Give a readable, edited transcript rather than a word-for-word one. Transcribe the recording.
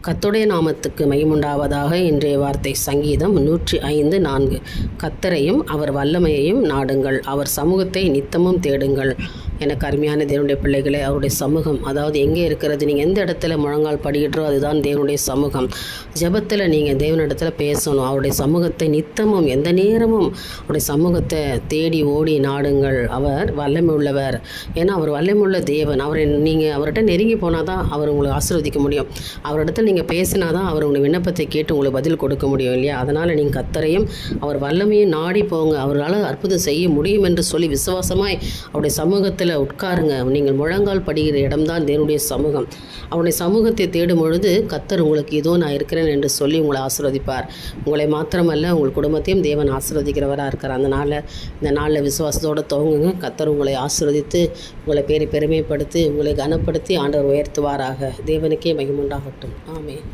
கர்த்தருடைய நாமத்துக்கு மகிமையுண்டாவதாக. இன்றைய வார்த்தை சங்கீதம் 105:4. கர்த்தரையும் அவர் வல்லமையையும் நாடுங்கள், அவர் சமூகத்தை நித்தமும் தேடுங்கள். எனக்கு அருமையான தேவனுடைய பிள்ளைகளே, அவருடைய சமூகம் அதாவது எங்கே இருக்கிறது? நீங்கள் எந்த இடத்துல முழங்கால் படிக்கிட்டோ அதுதான் தேவனுடைய சமூகம். ஜெபத்தில் நீங்கள் தேவனிடத்தில் பேசணும். அவருடைய சமூகத்தை நித்தமும் எந்த நேரமும் அவருடைய சமூகத்தை தேடி ஓடி நாடுங்கள். அவர் வல்லமை உள்ளவர். ஏன்னா அவர் வல்லமை உள்ள தேவன். நீங்கள் அவர்கிட்ட நெருங்கி போனால் தான் அவர் உங்களை ஆசீர்வதிக்க முடியும். அவரிடத்தில் நீங்கள் பேசினா தான் அவர் உங்கள் விண்ணப்பத்தை கேட்டு உங்களுக்கு பதில் கொடுக்க முடியும் இல்லையா? அதனால் நீங்கள் கர்த்தரையும் அவர் வல்லமையும் நாடி போங்க. அவரால் அற்புதம் செய்ய முடியும் என்று சொல்லி விசுவாசமாய் அவருடைய சமூகத்தில் உட்காருங்க. நீங்கள் முழங்கால் படிக்கிற இடம்தான் தேவனுடைய சமூகம். அவருடைய சமூகத்தை தேடும் பொழுது கர்த்தர் உங்களுக்கு இதோ நான் இருக்கிறேன் என்று சொல்லி உங்களை ஆசீர்வதிப்பார். உங்களை மாத்திரமல்ல உங்கள் குடும்பத்தையும் தேவன் ஆசீர்வதிக்கிறவராக இருக்கிறார். அதனால் இந்த நாளில் விசுவாசத்தோடு துவங்குங்க. கர்த்தர் உங்களை ஆசீர்வதித்து உங்களை பெருமைப்படுத்தி உங்களை கனப்படுத்தி ஆண்டவர் உயர்த்துவாராக. தேவனுக்கே மகிமை உண்டாகட்டும். ஆமென்.